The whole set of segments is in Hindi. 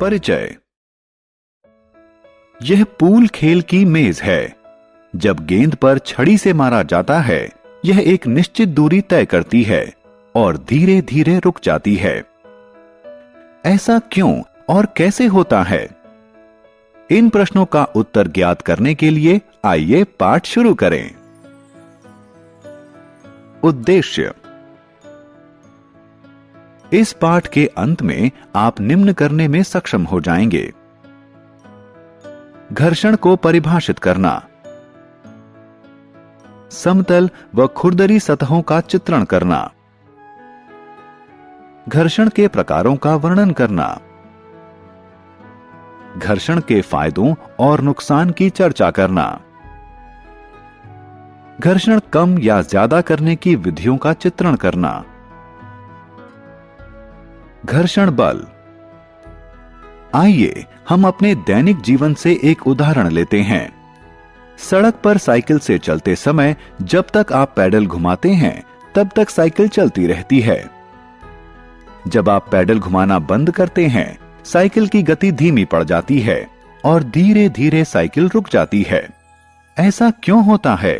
परिचय। यह पूल खेल की मेज है। जब गेंद पर छड़ी से मारा जाता है, यह एक निश्चित दूरी तय करती है और धीरे धीरे रुक जाती है। ऐसा क्यों और कैसे होता है? इन प्रश्नों का उत्तर ज्ञात करने के लिए आइए पाठ शुरू करें। उद्देश्य। इस पाठ के अंत में आप निम्न करने में सक्षम हो जाएंगे। घर्षण को परिभाषित करना, समतल व खुरदरी सतहों का चित्रण करना, घर्षण के प्रकारों का वर्णन करना, घर्षण के फायदों और नुकसान की चर्चा करना, घर्षण कम या ज्यादा करने की विधियों का चित्रण करना, घर्षण बल। आइए हम अपने दैनिक जीवन से एक उदाहरण लेते हैं। सड़क पर साइकिल से चलते समय जब तक आप पैडल घुमाते हैं तब तक साइकिल चलती रहती है। जब आप पैडल घुमाना बंद करते हैं, साइकिल की गति धीमी पड़ जाती है और धीरे धीरे साइकिल रुक जाती है। ऐसा क्यों होता है?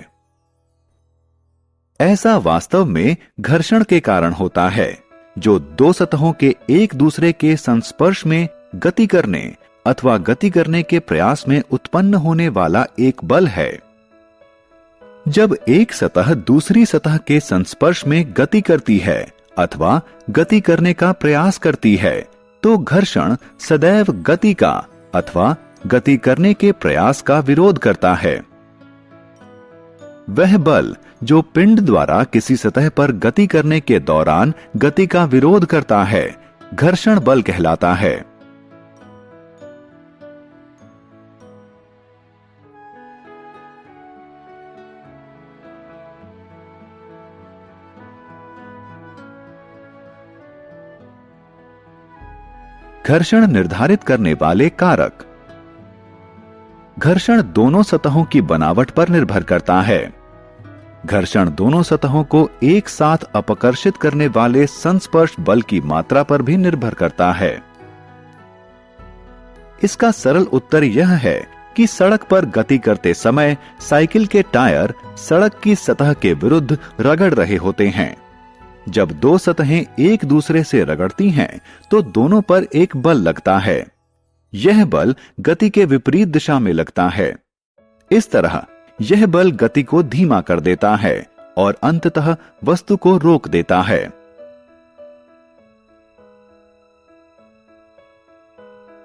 ऐसा वास्तव में घर्षण के कारण होता है, जो दो सतहों के एक दूसरे के संस्पर्श में गति करने अथवा गति करने के प्रयास में उत्पन्न होने वाला एक बल है। जब एक सतह दूसरी सतह के संस्पर्श में गति करती है अथवा गति करने का प्रयास करती है, तो घर्षण सदैव गति का अथवा गति करने के प्रयास का विरोध करता है। वह बल जो पिंड द्वारा किसी सतह पर गति करने के दौरान गति का विरोध करता है, घर्षण बल कहलाता है। घर्षण निर्धारित करने वाले कारक। घर्षण दोनों सतहों की बनावट पर निर्भर करता है। घर्षण दोनों सतहों को एक साथ अपकर्षित करने वाले संस्पर्श बल की मात्रा पर भी निर्भर करता है। इसका सरल उत्तर यह है कि सड़क पर गति करते समय साइकिल के टायर सड़क की सतह के विरुद्ध रगड़ रहे होते हैं। जब दो सतहें एक दूसरे से रगड़ती हैं, तो दोनों पर एक बल लगता है। यह बल गति के विपरीत दिशा में लगता है। इस तरह यह बल गति को धीमा कर देता है और अंततः वस्तु को रोक देता है।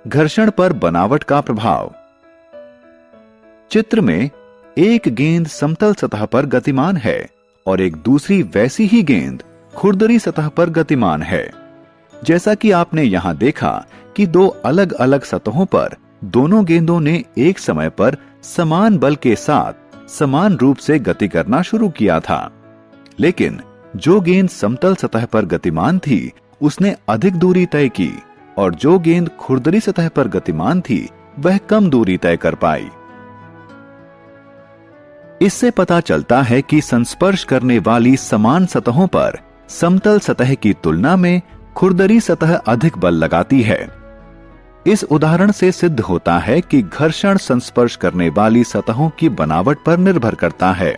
घर्षण पर बनावट का प्रभाव। चित्र में एक गेंद समतल सतह पर गतिमान है और एक दूसरी वैसी ही गेंद खुरदरी सतह पर गतिमान है। जैसा कि आपने यहां देखा कि दो अलग अलग सतहों पर दोनों गेंदों ने एक समय पर समान बल के साथ समान रूप से गति करना शुरू किया था, लेकिन जो गेंद समतल सतह पर गतिमान थी उसने अधिक दूरी तय की और जो गेंद खुरदरी सतह पर गतिमान थी वह कम दूरी तय कर पाई। इससे पता चलता है कि संस्पर्श करने वाली समान सतहों पर समतल सतह की तुलना में खुरदरी सतह अधिक बल लगाती है। इस उदाहरण से सिद्ध होता है कि घर्षण संस्पर्श करने वाली सतहों की बनावट पर निर्भर करता है।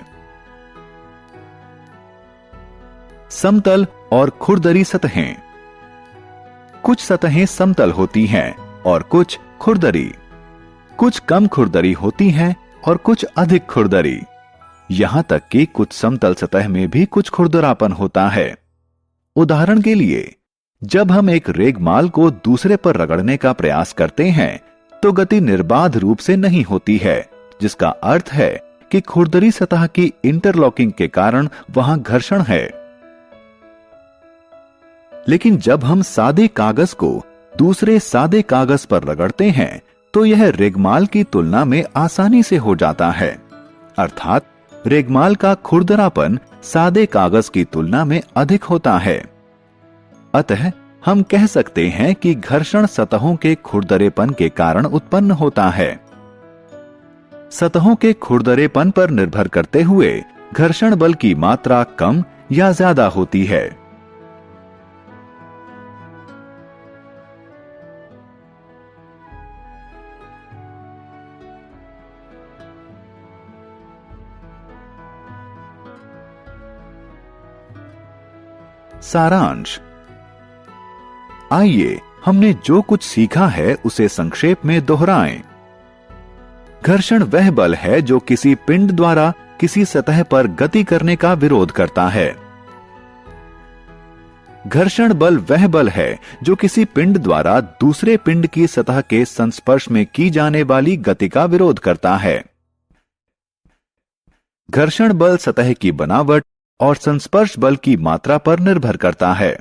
समतल और खुरदरी सतहें। कुछ सतहें समतल होती हैं और कुछ खुरदरी। कुछ कम खुरदरी होती हैं और कुछ अधिक खुरदरी। यहां तक कि कुछ समतल सतह में भी कुछ खुरदरापन होता है। उदाहरण के लिए, जब हम एक रेगमाल को दूसरे पर रगड़ने का प्रयास करते हैं तो गति निर्बाध रूप से नहीं होती है, जिसका अर्थ है कि खुरदरी सतह की इंटरलॉकिंग के कारण वहां घर्षण है। लेकिन जब हम सादे कागज को दूसरे सादे कागज पर रगड़ते हैं तो यह रेगमाल की तुलना में आसानी से हो जाता है। अर्थात रेगमाल का खुरदरापन सादे कागज की तुलना में अधिक होता है। अतः हम कह सकते हैं कि घर्षण सतहों के खुरदरेपन के कारण उत्पन्न होता है। सतहों के खुरदरेपन पर निर्भर करते हुए घर्षण बल की मात्रा कम या ज्यादा होती है। सारांश। आइए हमने जो कुछ सीखा है उसे संक्षेप में दोहराएं। घर्षण वह बल है जो किसी पिंड द्वारा किसी सतह पर गति करने का विरोध करता है। घर्षण बल वह बल है जो किसी पिंड द्वारा दूसरे पिंड की सतह के संस्पर्श में की जाने वाली गति का विरोध करता है। घर्षण बल सतह की बनावट और संस्पर्श बल की मात्रा पर निर्भर करता है।